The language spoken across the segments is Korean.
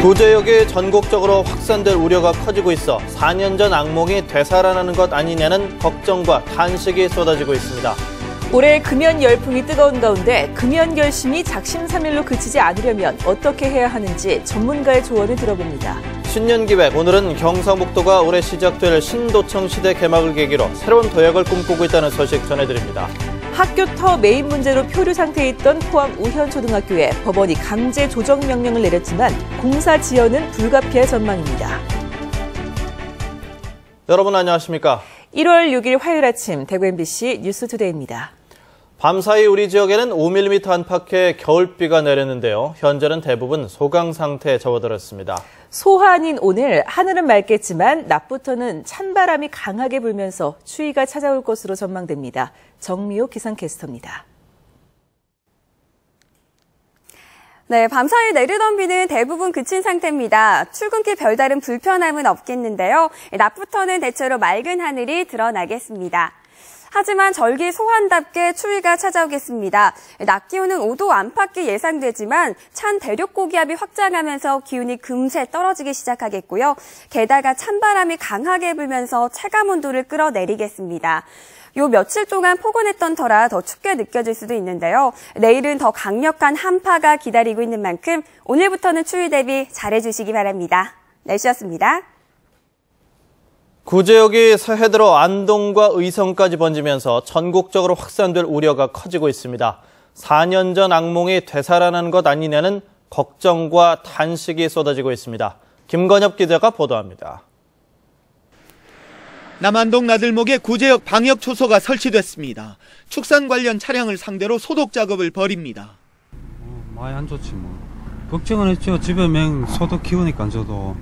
구제역이 전국적으로 확산될 우려가 커지고 있어 4년 전 악몽이 되살아나는 것 아니냐는 걱정과 탄식이 쏟아지고 있습니다. 올해 금연 열풍이 뜨거운 가운데 금연 결심이 작심삼일로 그치지 않으려면 어떻게 해야 하는지 전문가의 조언을 들어봅니다. 신년기획, 오늘은 경상북도가 올해 시작될 신도청 시대 개막을 계기로 새로운 도약을 꿈꾸고 있다는 소식 전해드립니다. 학교터 메인 문제로 표류 상태에 있던 포항 우현초등학교에 법원이 강제 조정 명령을 내렸지만 공사 지연은 불가피할 전망입니다. 여러분 안녕하십니까? 1월 6일 화요일 아침 대구 MBC 뉴스투데이입니다. 밤사이 우리 지역에는 5mm 안팎의 겨울비가 내렸는데요. 현재는 대부분 소강 상태에 접어들었습니다. 소한인 오늘 하늘은 맑겠지만 낮부터는 찬바람이 강하게 불면서 추위가 찾아올 것으로 전망됩니다. 정미호 기상캐스터입니다. 네, 밤사이 내리던 비는 대부분 그친 상태입니다. 출근길 별다른 불편함은 없겠는데요. 낮부터는 대체로 맑은 하늘이 드러나겠습니다. 하지만 절기 소환답게 추위가 찾아오겠습니다. 낮 기온은 5도 안팎이 예상되지만 찬 대륙 고기압이 확장하면서 기온이 금세 떨어지기 시작하겠고요. 게다가 찬바람이 강하게 불면서 체감온도를 끌어내리겠습니다. 요 며칠 동안 포근했던 터라 더 춥게 느껴질 수도 있는데요. 내일은 더 강력한 한파가 기다리고 있는 만큼 오늘부터는 추위 대비 잘해주시기 바랍니다. 날씨였습니다. 구제역이 새해 들어 안동과 의성까지 번지면서 전국적으로 확산될 우려가 커지고 있습니다. 4년 전 악몽이 되살아나는 것 아니냐는 걱정과 탄식이 쏟아지고 있습니다. 김건엽 기자가 보도합니다. 남안동 나들목에 구제역 방역 초소가 설치됐습니다. 축산 관련 차량을 상대로 소독 작업을 벌입니다. 많이 안 좋지 뭐. 걱정은 했죠. 집에 맹 소도 키우니까 저도.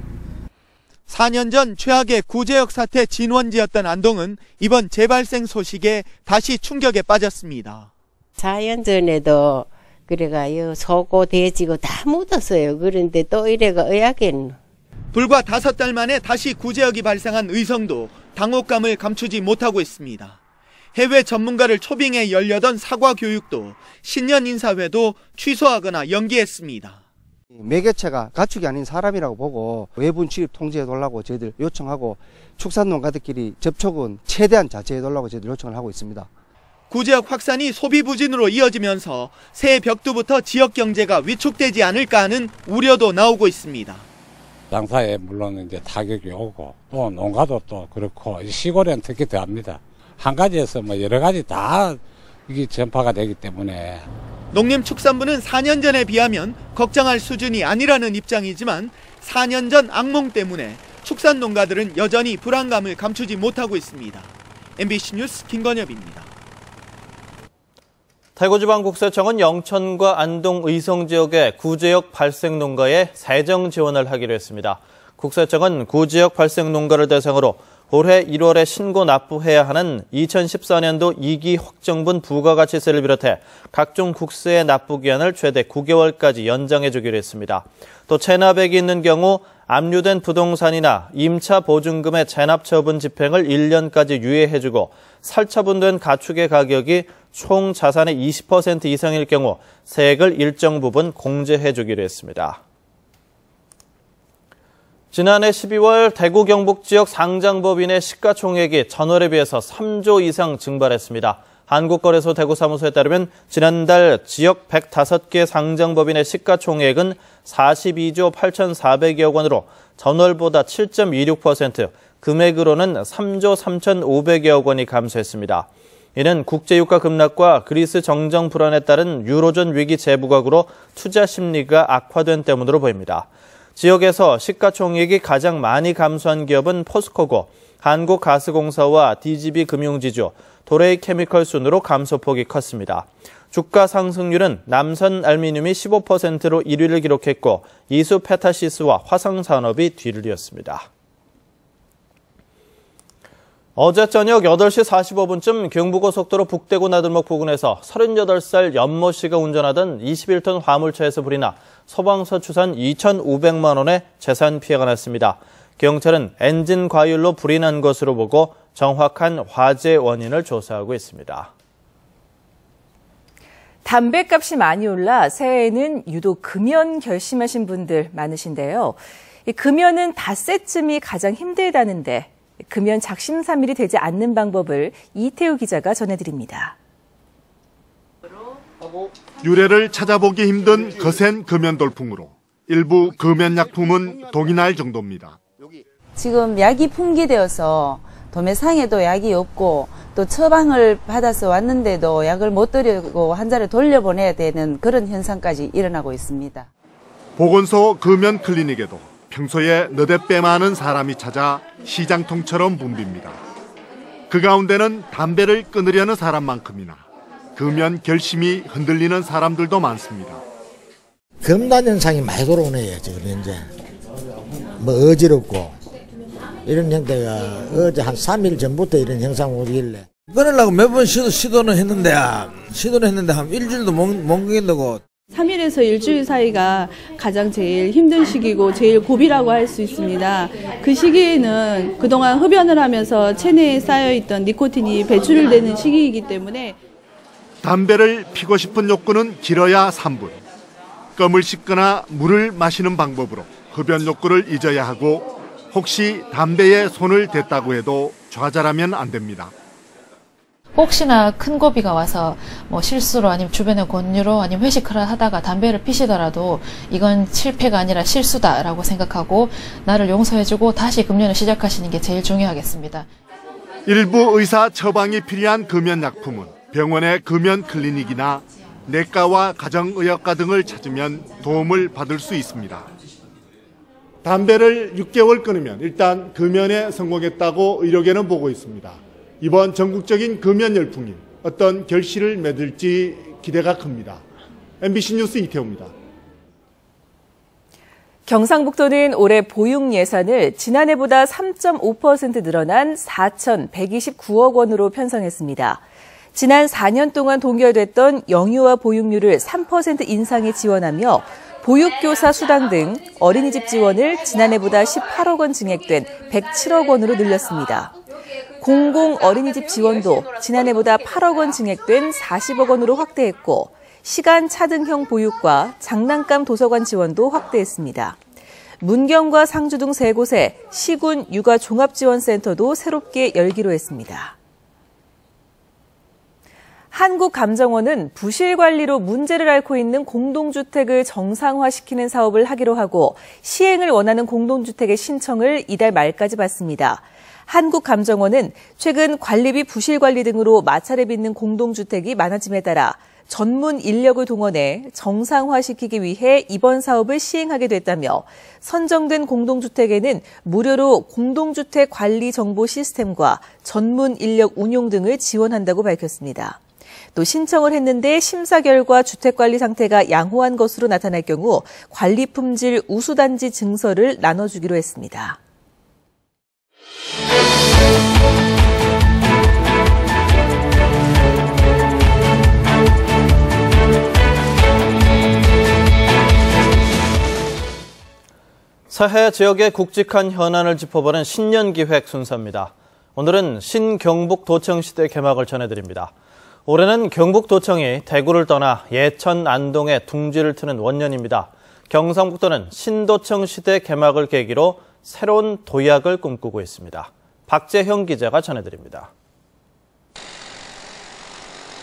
4년 전 최악의 구제역 사태 진원지였던 안동은 이번 재발생 소식에 다시 충격에 빠졌습니다. 4년 전에도 그래가요 소고 돼지고 다 묻었어요. 그런데 또 이래가 의학에는. 불과 5달 만에 다시 구제역이 발생한 의성도 당혹감을 감추지 못하고 있습니다. 해외 전문가를 초빙해 열려던 사과 교육도 신년 인사회도 취소하거나 연기했습니다. 매개체가 가축이 아닌 사람이라고 보고 외분 출입 통제해달라고 저희들 요청하고 축산농가들끼리 접촉은 최대한 자제해달라고 저희들 요청을 하고 있습니다. 구제역 확산이 소비 부진으로 이어지면서 새해 벽두부터 지역 경제가 위축되지 않을까 하는 우려도 나오고 있습니다. 장사에 물론 이제 타격이 오고 또 농가도 또 그렇고 시골에는 특히 더합니다. 한 가지에서 뭐 여러 가지 다 이게 전파가 되기 때문에. 농림축산부는 4년 전에 비하면 걱정할 수준이 아니라는 입장이지만 4년 전 악몽 때문에 축산 농가들은 여전히 불안감을 감추지 못하고 있습니다. MBC 뉴스 김건엽입니다. 대구지방국세청은 영천과 안동 의성 지역의 구제역 발생 농가에 세정 지원을 하기로 했습니다. 국세청은 구제역 발생 농가를 대상으로 올해 1월에 신고 납부해야 하는 2014년도 2기 확정분 부가가치세를 비롯해 각종 국세의 납부 기한을 최대 9개월까지 연장해 주기로 했습니다. 또 체납액이 있는 경우 압류된 부동산이나 임차 보증금의 체납 처분 집행을 1년까지 유예해 주고 살처분된 가축의 가격이 총 자산의 20% 이상일 경우 세액을 일정 부분 공제해 주기로 했습니다. 지난해 12월 대구 경북 지역 상장법인의 시가총액이 전월에 비해서 3조 이상 증발했습니다. 한국거래소 대구사무소에 따르면 지난달 지역 105개 상장법인의 시가총액은 42조 8,400여 원으로 전월보다 7.26%, 금액으로는 3조 3,500여 원이 감소했습니다. 이는 국제유가 급락과 그리스 정정 불안에 따른 유로존 위기 재부각으로 투자 심리가 악화된 때문으로 보입니다. 지역에서 시가총액이 가장 많이 감소한 기업은 포스코고 한국가스공사와 DGB금융지주, 도레이케미컬 순으로 감소폭이 컸습니다. 주가 상승률은 남선알미늄이 15%로 1위를 기록했고 이수 페타시스와 화성산업이 뒤를 이었습니다. 어제 저녁 8시 45분쯤 경부고속도로 북대구 나들목 부근에서 38살 연모 씨가 운전하던 21톤 화물차에서 불이 나 소방서 추산 2,500만 원의 재산 피해가 났습니다. 경찰은 엔진 과율로 불이 난 것으로 보고 정확한 화재 원인을 조사하고 있습니다. 담배값이 많이 올라 새해에는 유독 금연 결심하신 분들 많으신데요. 이 금연은 닷새쯤이 가장 힘들다는데 금연 작심삼일이 되지 않는 방법을 이태우 기자가 전해드립니다. 유래를 찾아보기 힘든 거센 금연 돌풍으로 일부 금연약품은 독이 날 정도입니다. 지금 약이 품귀되어서 도매상에도 약이 없고 또 처방을 받아서 왔는데도 약을 못 드리고 환자를 돌려보내야 되는 그런 현상까지 일어나고 있습니다. 보건소 금연 클리닉에도 평소에 너댓배 많은 사람이 찾아 시장통처럼 붐빕니다. 그 가운데는 담배를 끊으려는 사람만큼이나 금연 결심이 흔들리는 사람들도 많습니다. 금단 현상이 많이 돌아오네요. 지금 현재 뭐 어지럽고 이런 형태가 어제 한 3일 전부터 이런 현상이 오길래 끊으려고 몇 번 시도는 했는데 한 일주일도 못 끊는다고. 3일에서 일주일 사이가 가장 제일 힘든 시기고 제일 고비라고 할 수 있습니다. 그 시기에는 그동안 흡연을 하면서 체내에 쌓여있던 니코틴이 배출되는 시기이기 때문에 담배를 피고 싶은 욕구는 길어야 3분. 껌을 씹거나 물을 마시는 방법으로 흡연 욕구를 잊어야 하고 혹시 담배에 손을 댔다고 해도 좌절하면 안 됩니다. 혹시나 큰 고비가 와서 뭐 실수로 아니면 주변의 권유로 아니면 회식을 하다가 담배를 피시더라도 이건 실패가 아니라 실수다라고 생각하고 나를 용서해주고 다시 금연을 시작하시는 게 제일 중요하겠습니다. 일부 의사 처방이 필요한 금연약품은 병원의 금연 클리닉이나 내과와 가정의학과 등을 찾으면 도움을 받을 수 있습니다. 담배를 6개월 끊으면 일단 금연에 성공했다고 의료계는 보고 있습니다. 이번 전국적인 금연 열풍이 어떤 결실을 맺을지 기대가 큽니다. MBC 뉴스 이태우입니다. 경상북도는 올해 보육 예산을 지난해보다 3.5% 늘어난 4,129억 원으로 편성했습니다. 지난 4년 동안 동결됐던 영유아 보육료를 3% 인상에 지원하며 보육교사 수당 등 어린이집 지원을 지난해보다 18억 원 증액된 107억 원으로 늘렸습니다. 공공 어린이집 지원도 지난해보다 8억 원 증액된 40억 원으로 확대했고 시간 차등형 보육과 장난감 도서관 지원도 확대했습니다. 문경과 상주 등 3곳에 시군 육아 종합지원센터도 새롭게 열기로 했습니다. 한국감정원은 부실관리로 문제를 앓고 있는 공동주택을 정상화시키는 사업을 하기로 하고 시행을 원하는 공동주택의 신청을 이달 말까지 받습니다. 한국감정원은 최근 관리비 부실관리 등으로 마찰을 빚는 공동주택이 많아짐에 따라 전문 인력을 동원해 정상화시키기 위해 이번 사업을 시행하게 됐다며 선정된 공동주택에는 무료로 공동주택 관리 정보 시스템과 전문 인력 운용 등을 지원한다고 밝혔습니다. 또 신청을 했는데 심사 결과 주택관리 상태가 양호한 것으로 나타날 경우 관리 품질 우수단지 증서를 나눠주기로 했습니다. 새해 지역의 굵직한 현안을 짚어보는 신년기획 순서입니다. 오늘은 신경북도청시대 개막을 전해드립니다. 올해는 경북도청이 대구를 떠나 예천 안동에 둥지를 트는 원년입니다. 경상북도는 신도청시대 개막을 계기로 새로운 도약을 꿈꾸고 있습니다. 박재형 기자가 전해드립니다.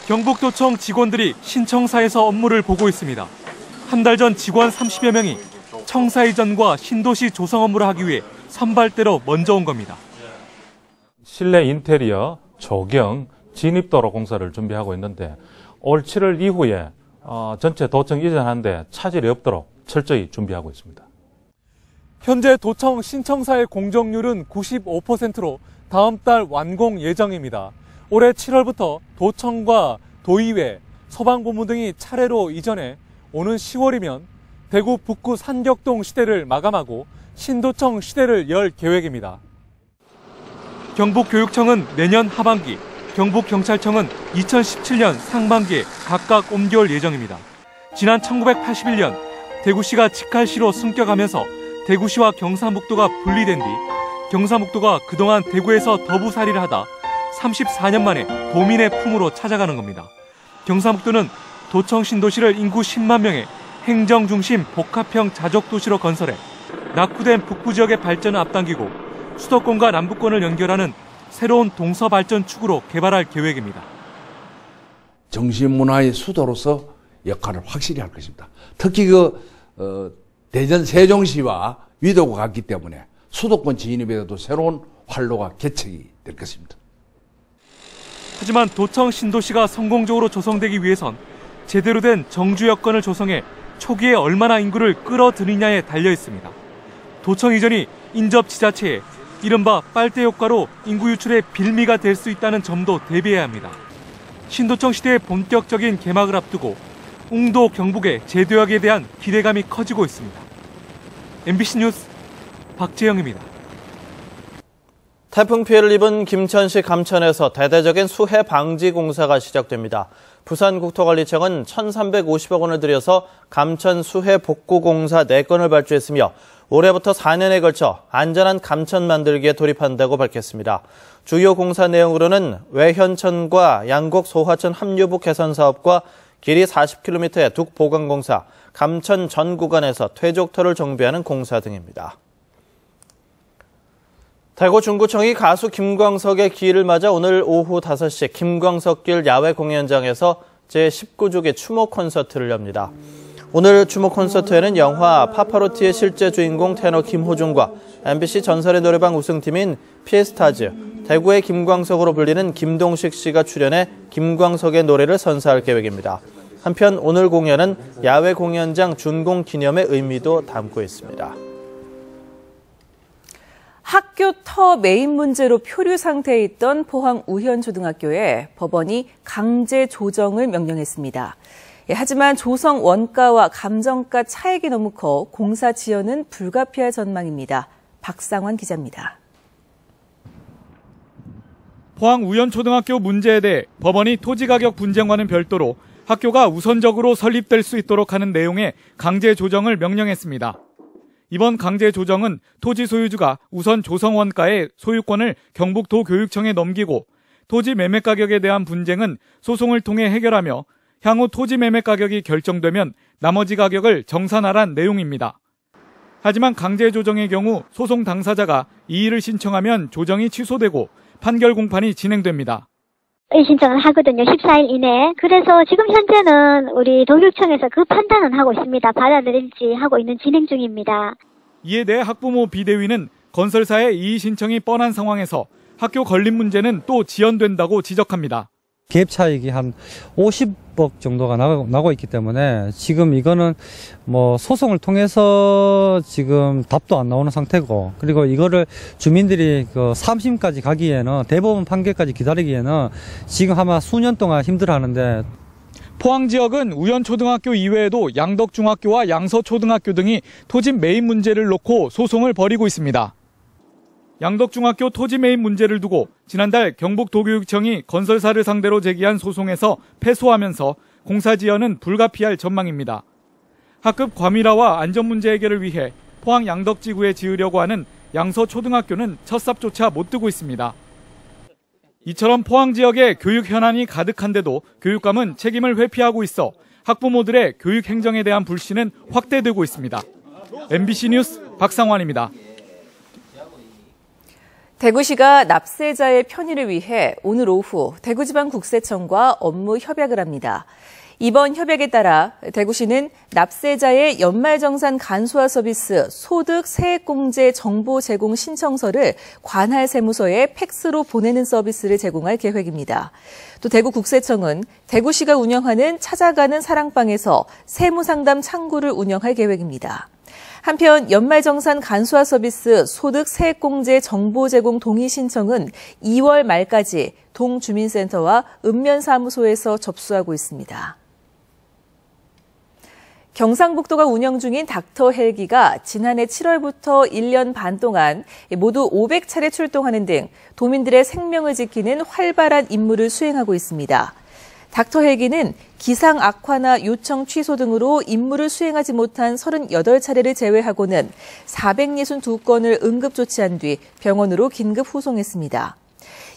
경북도청 직원들이 신청사에서 업무를 보고 있습니다. 한 달 전 직원 30여 명이 청사 이전과 신도시 조성 업무를 하기 위해 선발대로 먼저 온 겁니다. 실내 인테리어, 조경, 진입도로 공사를 준비하고 있는데 올 7월 이후에 전체 도청 이전하는데 차질이 없도록 철저히 준비하고 있습니다. 현재 도청 신청사의 공정률은 95%로 다음 달 완공 예정입니다. 올해 7월부터 도청과 도의회, 소방본부 등이 차례로 이전해 오는 10월이면 대구 북구 산격동 시대를 마감하고 신도청 시대를 열 계획입니다. 경북교육청은 내년 하반기, 경북경찰청은 2017년 상반기에 각각 옮겨올 예정입니다. 지난 1981년 대구시가 직할시로 승격하면서 대구시와 경상북도가 분리된 뒤 경상북도가 그동안 대구에서 더부살이를 하다 34년 만에 도민의 품으로 찾아가는 겁니다. 경상북도는 도청 신도시를 인구 10만 명의 행정중심 복합형 자족도시로 건설해 낙후된 북부 지역의 발전을 앞당기고 수도권과 남부권을 연결하는 새로운 동서발전축으로 개발할 계획입니다. 정신문화의 수도로서 역할을 확실히 할 것입니다. 특히 대전 세종시와 위도가 같기 때문에 수도권 진입에도 새로운 활로가 개척이 될 것입니다. 하지만 도청 신도시가 성공적으로 조성되기 위해선 제대로 된 정주 여건을 조성해 초기에 얼마나 인구를 끌어들이냐에 달려 있습니다. 도청 이전이 인접 지자체에 이른바 빨대 효과로 인구 유출의 빌미가 될 수 있다는 점도 대비해야 합니다. 신도청 시대의 본격적인 개막을 앞두고 웅도 경북의 재도약에 대한 기대감이 커지고 있습니다. MBC 뉴스 박재영입니다. 태풍 피해를 입은 김천시 감천에서 대대적인 수해 방지 공사가 시작됩니다. 부산국토관리청은 1,350억 원을 들여서 감천 수해 복구 공사 4건을 발주했으며 올해부터 4년에 걸쳐 안전한 감천 만들기에 돌입한다고 밝혔습니다. 주요 공사 내용으로는 외현천과 양곡 소하천 합류부 개선 사업과 길이 40km의 둑 보강 공사, 감천 전 구간에서 퇴적터를 정비하는 공사 등입니다. 대구 중구청이 가수 김광석의 기일을 맞아 오늘 오후 5시 김광석길 야외 공연장에서 제19주기 추모 콘서트를 엽니다. 오늘 추모 콘서트에는 영화 파파로티의 실제 주인공 테너 김호중과 MBC 전설의 노래방 우승팀인 피에스타즈, 대구의 김광석으로 불리는 김동식 씨가 출연해 김광석의 노래를 선사할 계획입니다. 한편 오늘 공연은 야외 공연장 준공 기념의 의미도 담고 있습니다. 학교 터 메인 문제로 표류 상태에 있던 포항 우현초등학교에 법원이 강제 조정을 명령했습니다. 하지만 조성 원가와 감정가 차익이 너무 커 공사 지연은 불가피할 전망입니다. 박상환 기자입니다. 포항 우현초등학교 문제에 대해 법원이 토지가격 분쟁과는 별도로 학교가 우선적으로 설립될 수 있도록 하는 내용의 강제 조정을 명령했습니다. 이번 강제 조정은 토지 소유주가 우선 조성 원가의 소유권을 경북도교육청에 넘기고 토지 매매 가격에 대한 분쟁은 소송을 통해 해결하며 향후 토지 매매 가격이 결정되면 나머지 가격을 정산하란 내용입니다. 하지만 강제 조정의 경우 소송 당사자가 이의를 신청하면 조정이 취소되고 판결 공판이 진행됩니다. 이의 신청을 하거든요. 14일 이내에. 그래서 지금 현재는 우리 도교육청에서 그 판단은 하고 있습니다. 받아들일지 하고 있는 진행 중입니다. 이에 대해 학부모 비대위는 건설사의 이의 신청이 뻔한 상황에서 학교 건립 문제는 또 지연된다고 지적합니다. 갭 차익이 한 50억 정도가 나고 있기 때문에 지금 이거는 뭐 소송을 통해서 지금 답도 안 나오는 상태고, 그리고 이거를 주민들이 그 3심까지 가기에는, 대법원 판결까지 기다리기에는 지금 아마 수년 동안 힘들어하는데. 포항 지역은 우현초등학교 이외에도 양덕중학교와 양서초등학교 등이 토지 매입 문제를 놓고 소송을 벌이고 있습니다. 양덕중학교 토지 매입 문제를 두고 지난달 경북도교육청이 건설사를 상대로 제기한 소송에서 패소하면서 공사 지연은 불가피할 전망입니다. 학급 과밀화와 안전 문제 해결을 위해 포항 양덕지구에 지으려고 하는 양서초등학교는 첫 삽조차 못 두고 있습니다. 이처럼 포항 지역에 교육 현안이 가득한데도 교육감은 책임을 회피하고 있어 학부모들의 교육 행정에 대한 불신은 확대되고 있습니다. MBC 뉴스 박상환입니다. 대구시가 납세자의 편의를 위해 오늘 오후 대구지방국세청과 업무 협약을 합니다. 이번 협약에 따라 대구시는 납세자의 연말정산 간소화 서비스 소득 세액공제 정보 제공 신청서를 관할 세무서에 팩스로 보내는 서비스를 제공할 계획입니다. 또 대구국세청은 대구시가 운영하는 찾아가는 사랑방에서 세무상담 창구를 운영할 계획입니다. 한편 연말정산 간소화 서비스 소득 세액공제 정보 제공 동의 신청은 2월 말까지 동주민센터와 읍면사무소에서 접수하고 있습니다. 경상북도가 운영 중인 닥터 헬기가 지난해 7월부터 1년 반 동안 모두 500차례 출동하는 등 도민들의 생명을 지키는 활발한 임무를 수행하고 있습니다. 닥터 헬기는 기상 악화나 요청 취소 등으로 임무를 수행하지 못한 38차례를 제외하고는 462건을 응급 조치한 뒤 병원으로 긴급 후송했습니다.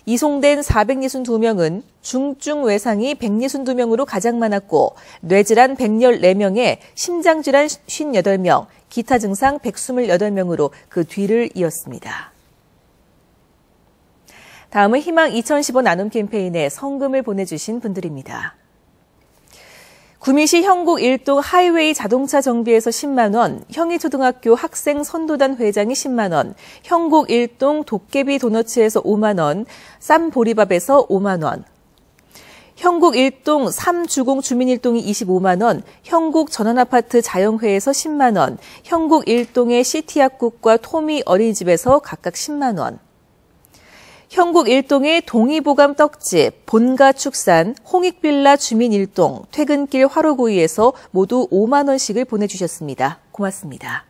이송된 462명은 중증 외상이 162명으로 가장 많았고 뇌질환 114명에 심장질환 58명, 기타 증상 128명으로 그 뒤를 이었습니다. 다음은 희망 2015 나눔 캠페인에 성금을 보내주신 분들입니다. 구미시 형곡 1동 하이웨이 자동차 정비에서 10만 원, 형이초등학교 학생 선도단 회장이 10만 원, 형곡 1동 도깨비 도너츠에서 5만 원, 쌈보리밥에서 5만 원, 형곡 1동 3주공 주민일동이 25만 원, 형곡 전원아파트 자영회에서 10만 원, 형곡 1동의 시티약국과 토미 어린이집에서 각각 10만 원, 형곡 1동의 동의보감 떡집, 본가 축산, 홍익빌라 주민 1동, 퇴근길 화로구이에서 모두 5만 원씩을 보내주셨습니다. 고맙습니다.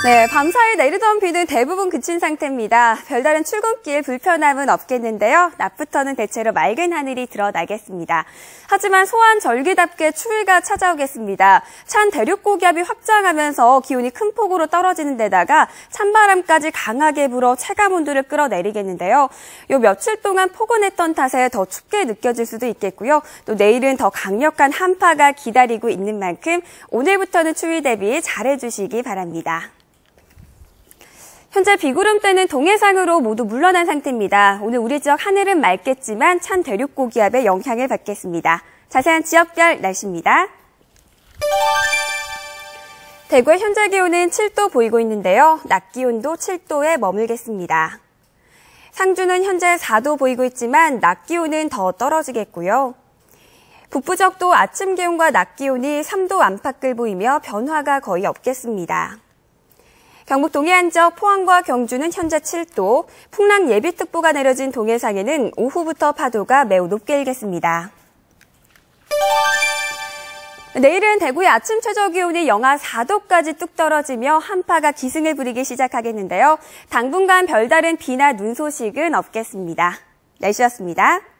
네, 밤사이 내리던 비는 대부분 그친 상태입니다. 별다른 출근길 불편함은 없겠는데요. 낮부터는 대체로 맑은 하늘이 드러나겠습니다. 하지만 소환절기답게 추위가 찾아오겠습니다. 찬 대륙고기압이 확장하면서 기온이 큰 폭으로 떨어지는 데다가 찬바람까지 강하게 불어 체감온도를 끌어내리겠는데요. 요 며칠 동안 포근했던 탓에 더 춥게 느껴질 수도 있겠고요. 또 내일은 더 강력한 한파가 기다리고 있는 만큼 오늘부터는 추위 대비 잘해주시기 바랍니다. 현재 비구름대는 동해상으로 모두 물러난 상태입니다. 오늘 우리 지역 하늘은 맑겠지만 찬 대륙고기압의 영향을 받겠습니다. 자세한 지역별 날씨입니다. 대구의 현재 기온은 7도 보이고 있는데요. 낮 기온도 7도에 머물겠습니다. 상주는 현재 4도 보이고 있지만 낮 기온은 더 떨어지겠고요. 북부적도 아침 기온과 낮 기온이 3도 안팎을 보이며 변화가 거의 없겠습니다. 경북 동해안 지역 포항과 경주는 현재 7도, 풍랑 예비특보가 내려진 동해상에는 오후부터 파도가 매우 높게 일겠습니다. 내일은 대구의 아침 최저 기온이 영하 4도까지 뚝 떨어지며 한파가 기승을 부리기 시작하겠는데요. 당분간 별다른 비나 눈 소식은 없겠습니다. 날씨였습니다.